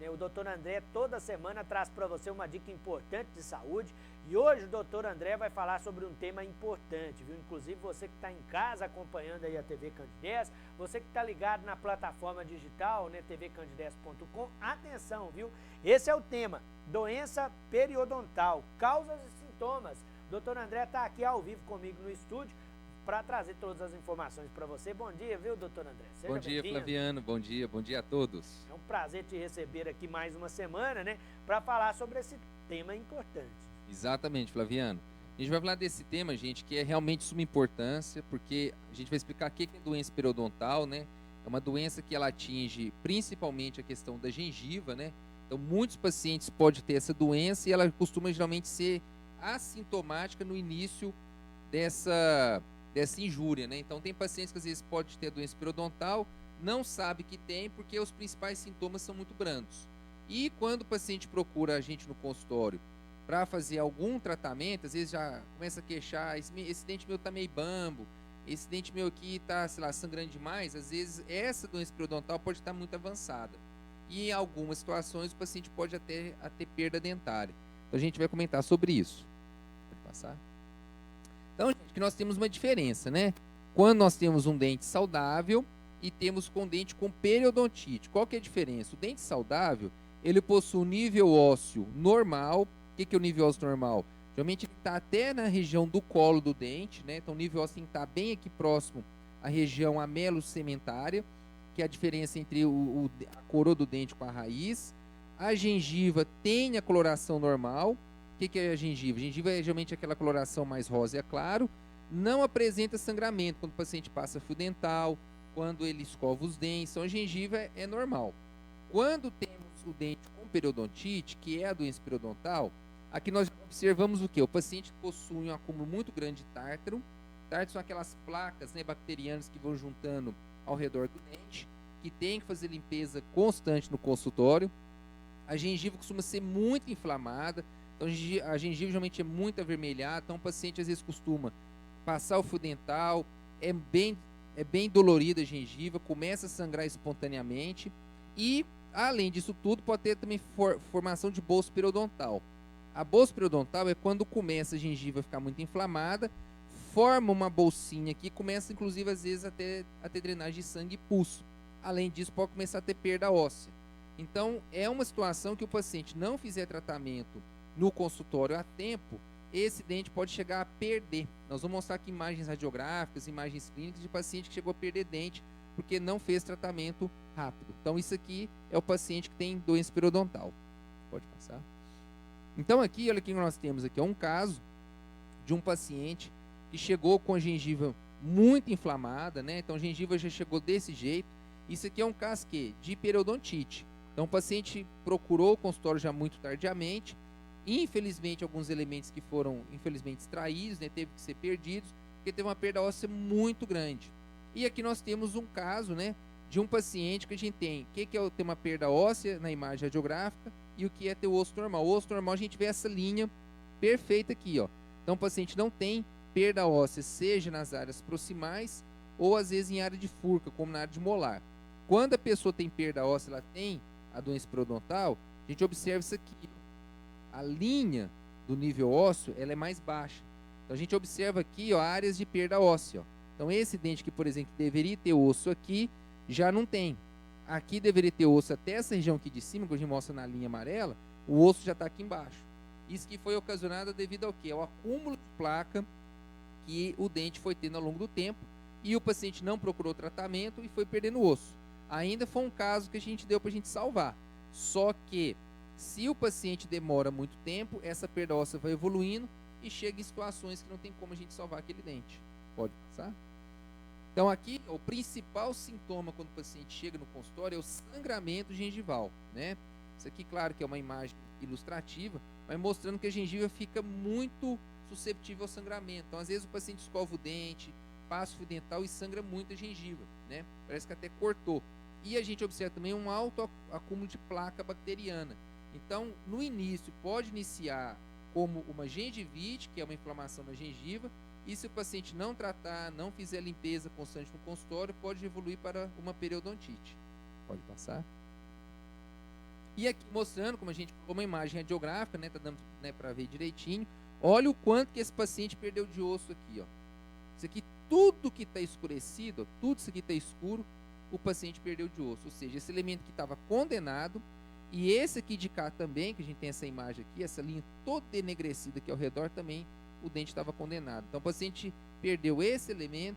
né? O doutor André toda semana traz para você uma dica importante de saúde e hoje o doutor André vai falar sobre um tema importante, viu? Inclusive você que está em casa acompanhando aí a TV Candidez, você que está ligado na plataforma digital, né, tvcandidez.com, atenção, viu? Esse é o tema, doença periodontal, causas e sintomas. Doutor André está aqui ao vivo comigo no estúdio para trazer todas as informações para você. Bom dia, viu, doutor André? Seja Bom dia, bem-vindo. Flaviano. Bom dia a todos. É um prazer te receber aqui mais uma semana, né, para falar sobre esse tema importante. Exatamente, Flaviano. A gente vai falar desse tema, gente, que é realmente de suma importância, porque a gente vai explicar o que é doença periodontal, né? É uma doença que ela atinge principalmente a questão da gengiva, né? Então, muitos pacientes podem ter essa doença e ela costuma geralmente ser assintomática no início dessa injúria, né? Então, tem pacientes que às vezes pode ter doença periodontal, não sabe que tem porque os principais sintomas são muito brandos. E quando o paciente procura a gente no consultório para fazer algum tratamento, às vezes já começa a queixar, esse dente meu tá meio bambo, esse dente meu aqui tá, sei lá, sangrando demais, às vezes essa doença periodontal pode estar muito avançada. E em algumas situações o paciente pode até ter perda dentária. Então a gente vai comentar sobre isso. Pode passar? Então, gente, que nós temos uma diferença, né? Quando nós temos um dente saudável e temos um dente com periodontite. Qual que é a diferença? O dente saudável, ele possui um nível ósseo normal. O que é o nível ósseo normal? Geralmente ele está até na região do colo do dente, né? Então o nível ósseo tem que estar bem aqui próximo à região amelo-sementária, que é a diferença entre a coroa do dente com a raiz. A gengiva tem a coloração normal. O que é a gengiva? A gengiva é geralmente aquela coloração mais rosa, claro. Não apresenta sangramento quando o paciente passa fio dental, quando ele escova os dentes. Então a gengiva é normal. Quando temos o dente com periodontite, que é a doença periodontal, aqui nós observamos o quê? O paciente possui um acúmulo muito grande de tártaro. Tártaro são aquelas placas, né, bacterianas que vão juntando ao redor do dente, que tem que fazer limpeza constante no consultório. A gengiva costuma ser muito inflamada. Então, a gengiva geralmente é muito avermelhada. Então, o paciente às vezes costuma passar o fio dental. É bem dolorida a gengiva, começa a sangrar espontaneamente. E, além disso tudo, pode ter também formação de bolsa periodontal. A bolsa periodontal é quando começa a gengiva a ficar muito inflamada, forma uma bolsinha que começa, inclusive, às vezes, a ter drenagem de sangue e pulso. Além disso, pode começar a ter perda óssea. Então, é uma situação que o paciente não fizer tratamento no consultório a tempo, esse dente pode chegar a perder. Nós vamos mostrar aqui imagens radiográficas, imagens clínicas de paciente que chegou a perder dente porque não fez tratamento rápido. Então, isso aqui é o paciente que tem doença periodontal. Pode passar. Então, aqui, olha o que nós temos aqui. É um caso de um paciente que chegou com a gengiva muito inflamada, né? Então, a gengiva já chegou desse jeito. Isso aqui é um caso de periodontite. Então, o paciente procurou o consultório já muito tardiamente. Infelizmente, alguns elementos que foram, infelizmente, extraídos, né, teve que ser perdidos, porque teve uma perda óssea muito grande. E aqui nós temos um caso, né, de um paciente que a gente tem. O que é ter uma perda óssea na imagem radiográfica e o que é ter o osso normal. O osso normal, a gente vê essa linha perfeita aqui, ó. Então, o paciente não tem perda óssea, seja nas áreas proximais ou, às vezes, em área de furca, como na área de molar. Quando a pessoa tem perda óssea, ela tem a doença periodontal, a gente observa isso aqui. A linha do nível ósseo, ela é mais baixa. Então, a gente observa aqui, ó, áreas de perda óssea. Ó. Então, esse dente que, por exemplo, deveria ter osso aqui, já não tem. Aqui deveria ter osso até essa região aqui de cima, que a gente mostra na linha amarela, o osso já está aqui embaixo. Isso que foi ocasionado devido ao quê? Ao acúmulo de placa que o dente foi tendo ao longo do tempo e o paciente não procurou tratamento e foi perdendo osso. Ainda foi um caso que a gente deu para a gente salvar. Só que, se o paciente demora muito tempo, essa perda óssea vai evoluindo e chega em situações que não tem como a gente salvar aquele dente. Pode passar? Então, aqui, o principal sintoma quando o paciente chega no consultório é o sangramento gengival, né? Isso aqui, claro, que é uma imagem ilustrativa, mas mostrando que a gengiva fica muito susceptível ao sangramento. Então, às vezes, o paciente escova o dente, passa o fio dental e sangra muito a gengiva, né? Parece que até cortou. E a gente observa também um alto acúmulo de placa bacteriana. Então, no início, pode iniciar como uma gengivite, que é uma inflamação da gengiva, e se o paciente não tratar, não fizer limpeza constante no consultório, pode evoluir para uma periodontite. Pode passar. E aqui mostrando, como a gente colocou uma imagem radiográfica, né, tá dando, né, para ver direitinho. Olha o quanto que esse paciente perdeu de osso aqui, ó. Isso aqui, tudo que está escurecido, ó, tudo isso aqui está escuro, o paciente perdeu de osso. Ou seja, esse elemento que estava condenado, e esse aqui de cá também, que a gente tem essa imagem aqui, essa linha toda enegrecida aqui ao redor também, o dente estava condenado. Então o paciente perdeu esse elemento,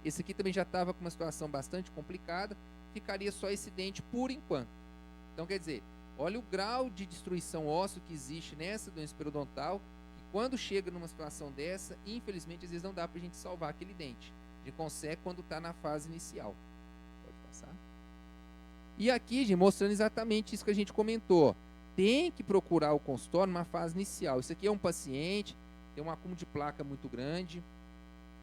esse aqui também já estava com uma situação bastante complicada, ficaria só esse dente por enquanto. Então quer dizer, olha o grau de destruição óssea que existe nessa doença periodontal, que quando chega numa situação dessa, infelizmente às vezes não dá para a gente salvar aquele dente. A gente consegue quando está na fase inicial. Pode passar. E aqui, gente, mostrando exatamente isso que a gente comentou. Ó. Tem que procurar o consultório numa fase inicial. Isso aqui é um paciente, tem um acúmulo de placa muito grande,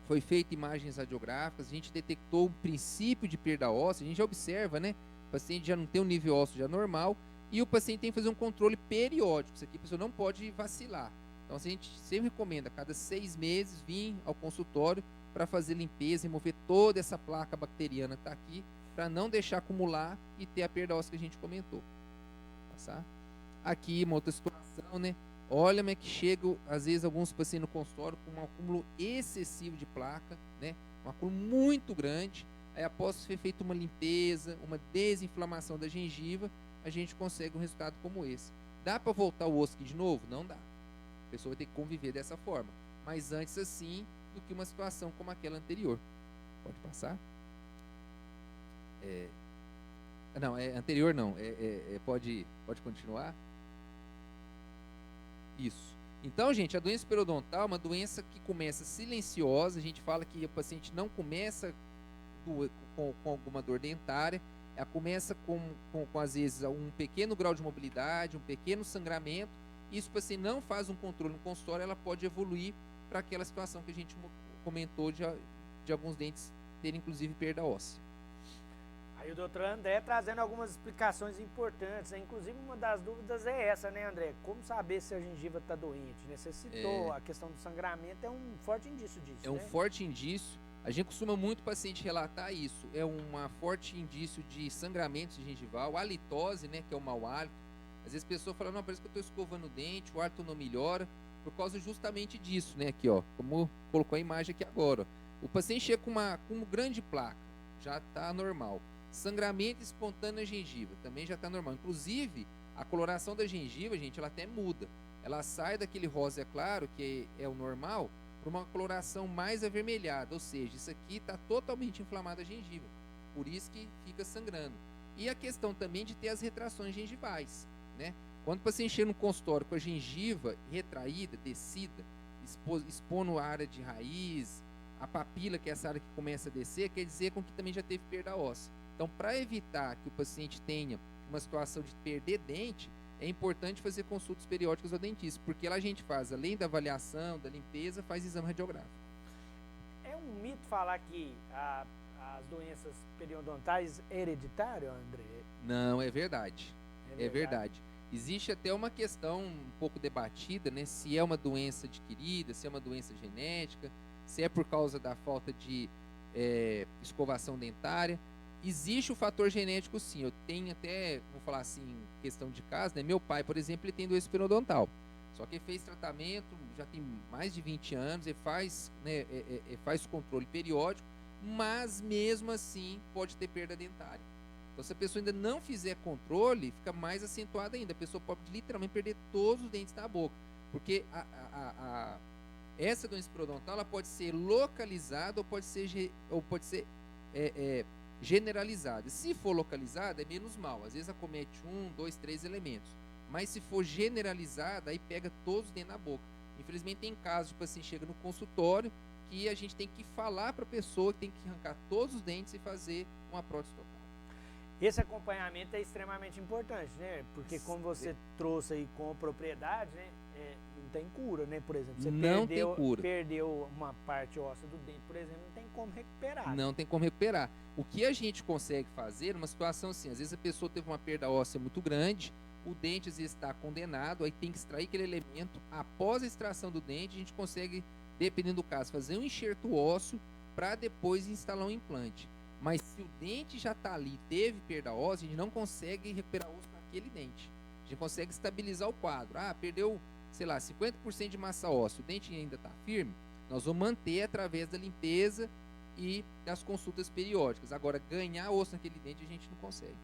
foi feita imagens radiográficas, a gente detectou um princípio de perda óssea, a gente já observa, né? O paciente já não tem um nível ósseo já normal, e o paciente tem que fazer um controle periódico. Isso aqui a pessoa não pode vacilar. Então, a gente sempre recomenda, a cada 6 meses, vir ao consultório para fazer limpeza, remover toda essa placa bacteriana que está aqui, para não deixar acumular e ter a perda óssea que a gente comentou. Passar. Aqui, uma outra situação, né? Olha como é que chega, às vezes, alguns pacientes no consultório com um acúmulo excessivo de placa, né? Um acúmulo muito grande. Aí, após ser feita uma limpeza, uma desinflamação da gengiva, a gente consegue um resultado como esse. Dá para voltar o osso aqui de novo? Não dá. A pessoa vai ter que conviver dessa forma. Mas antes, assim, do que uma situação como aquela anterior. Pode passar? Não, anterior não. Pode continuar? Isso. Então, gente, a doença periodontal é uma doença que começa silenciosa. A gente fala que o paciente não começa com alguma dor dentária. Ela começa com, às vezes, um pequeno grau de mobilidade, um pequeno sangramento. E se o paciente não faz um controle no consultório, ela pode evoluir para aquela situação que a gente comentou de alguns dentes terem, inclusive, perda óssea. Aí o doutor André trazendo algumas explicações importantes, né? Inclusive uma das dúvidas é essa, né, André? Como saber se a gengiva está doente, né? Você citou a questão do sangramento, é um forte indício disso, né? Um forte indício. A gente costuma muito o paciente relatar isso. É um forte indício de sangramento gengival, halitose, né, que é o mau hálito. Às vezes a pessoa fala, não, parece que eu estou escovando o dente, o hálito não melhora, por causa justamente disso, né? Aqui, ó, como colocou a imagem aqui agora, ó. O paciente chega com uma grande placa, já está normal. Sangramento espontâneo na gengiva, também já está normal. Inclusive, a coloração da gengiva, gente, ela até muda. Ela sai daquele rosa claro, que é o normal, para uma coloração mais avermelhada. Ou seja, isso aqui está totalmente inflamada a gengiva. Por isso que fica sangrando. E a questão também de ter as retrações gengivais, né? Quando o paciente chega no consultório com a gengiva retraída, descida, expondo a área de raiz, a papila, que é essa área que começa a descer, quer dizer com que também já teve perda óssea. Então, para evitar que o paciente tenha uma situação de perder dente, é importante fazer consultas periódicas ao dentista, porque lá a gente faz, além da avaliação, da limpeza, faz exame radiográfico. É um mito falar que as doenças periodontais é hereditário, André? Não, é verdade. É verdade. Existe até uma questão um pouco debatida, né? Se é uma doença adquirida, se é uma doença genética, se é por causa da falta de escovação dentária. Existe o fator genético, sim. Eu tenho até, vou falar assim, questão de caso, né? Meu pai, por exemplo, ele tem doença periodontal. Só que ele fez tratamento, já tem mais de 20 anos, ele faz, né, faz controle periódico, mas mesmo assim pode ter perda dentária. Então, se a pessoa ainda não fizer controle, fica mais acentuada ainda. A pessoa pode literalmente perder todos os dentes da boca. Porque essa doença periodontal ela pode ser localizada ou pode ser generalizada. Se for localizada, é menos mal. Às vezes acomete 1, 2, 3 elementos. Mas se for generalizada, aí pega todos os dentes na boca. Infelizmente, tem casos de paciente chega no consultório que a gente tem que falar para a pessoa que tem que arrancar todos os dentes e fazer uma prótese total. Esse acompanhamento é extremamente importante, né? Porque como você trouxe aí com propriedade, né? Não tem cura, né? Por exemplo, você perdeu uma parte óssea do dente, por exemplo, não tem como recuperar. Não tem como recuperar. O que a gente consegue fazer numa situação assim, às vezes a pessoa teve uma perda óssea muito grande, o dente às vezes está condenado, aí tem que extrair aquele elemento. Após a extração do dente, a gente consegue, dependendo do caso, fazer um enxerto ósseo para depois instalar um implante. Mas se o dente já está ali, teve perda óssea, a gente não consegue recuperar osso naquele dente. A gente consegue estabilizar o quadro. Perdeu, sei lá, 50% de massa óssea, o dente ainda está firme, nós vamos manter através da limpeza e das consultas periódicas. Agora, ganhar osso naquele dente a gente não consegue.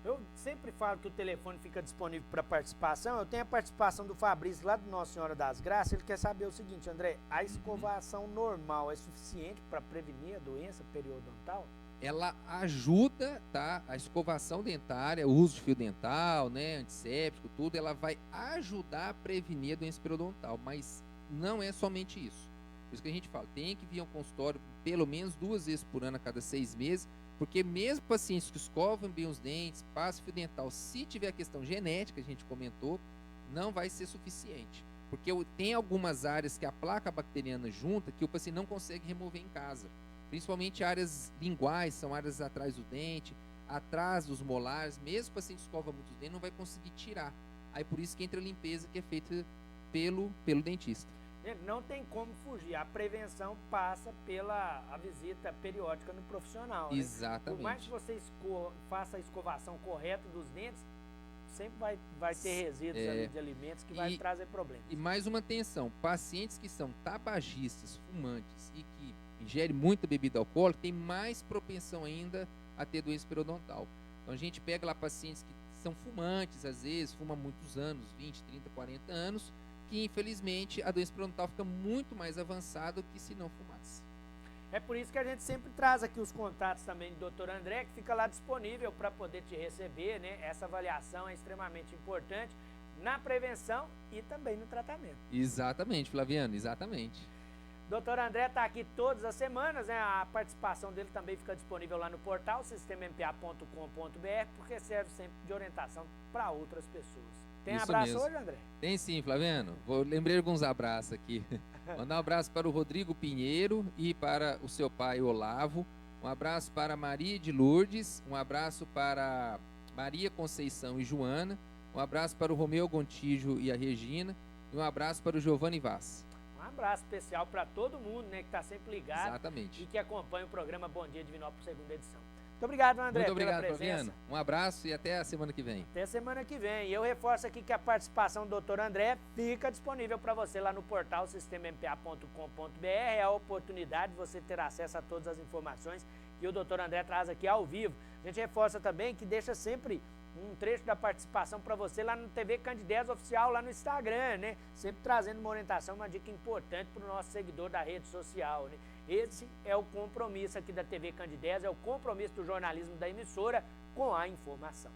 Eu sempre falo que o telefone fica disponível para participação. Eu tenho a participação do Fabrício lá do Nossa Senhora das Graças. Ele quer saber o seguinte, André, a escovação normal é suficiente para prevenir a doença periodontal? Ela ajuda, tá? A escovação dentária, o uso de fio dental, né, antisséptico, tudo, ela vai ajudar a prevenir a doença periodontal, mas não é somente isso. Por isso que a gente fala, tem que vir ao consultório pelo menos 2 vezes por ano, a cada 6 meses, porque mesmo pacientes que escovam bem os dentes, passam fio dental, se tiver a questão genética, a gente comentou, não vai ser suficiente. Porque tem algumas áreas que a placa bacteriana junta que o paciente não consegue remover em casa. Principalmente áreas linguais, são áreas atrás do dente, atrás dos molares, mesmo o paciente escova muito os dentes, não vai conseguir tirar. Aí por isso que entra a limpeza que é feita pelo dentista. Não tem como fugir, a prevenção passa pela visita periódica no profissional. Exatamente. Por mais que você faça a escovação correta dos dentes, sempre vai ter resíduos ali de alimentos que vai trazer problemas. E mais uma atenção, pacientes que são tabagistas, fumantes e que ingerem muita bebida alcoólica, tem mais propensão ainda a ter doença periodontal. Então a gente pega lá pacientes que são fumantes, às vezes fumam muitos anos, 20, 30, 40 anos, que infelizmente a doença periodontal fica muito mais avançada do que se não fumasse. É por isso que a gente sempre traz aqui os contatos também do Dr. André, que fica lá disponível para poder te receber, né? Essa avaliação é extremamente importante na prevenção e também no tratamento. Exatamente, Flaviano, exatamente. Dr. André está aqui todas as semanas, né? A participação dele também fica disponível lá no portal sistemampa.com.br, porque serve sempre de orientação para outras pessoas. Tem Isso abraço mesmo. hoje, André? Tem sim, Flaviano. Lembrei alguns abraços aqui. Mandar um abraço para o Rodrigo Pinheiro e para o seu pai Olavo. Um abraço para Maria de Lourdes. Um abraço para Maria Conceição e Joana. Um abraço para o Romeu Gontijo e a Regina. E um abraço para o Giovanni Vaz. Um abraço especial para todo mundo, né, que está sempre ligado. Exatamente. E que acompanha o programa Bom Dia Divinópolis, segunda edição. Muito obrigado, André, muito obrigado, pela presença. Flaviano. Um abraço e até a semana que vem. Até semana que vem. E eu reforço aqui que a participação do Dr. André fica disponível para você lá no portal sistemampa.com.br. É a oportunidade de você ter acesso a todas as informações que o Dr. André traz aqui ao vivo. A gente reforça também que deixa sempre um trecho da participação para você lá no TV Candidez Oficial, lá no Instagram, né? Sempre trazendo uma orientação, uma dica importante para o nosso seguidor da rede social, né? Esse é o compromisso aqui da TV Candidez, é o compromisso do jornalismo da emissora com a informação.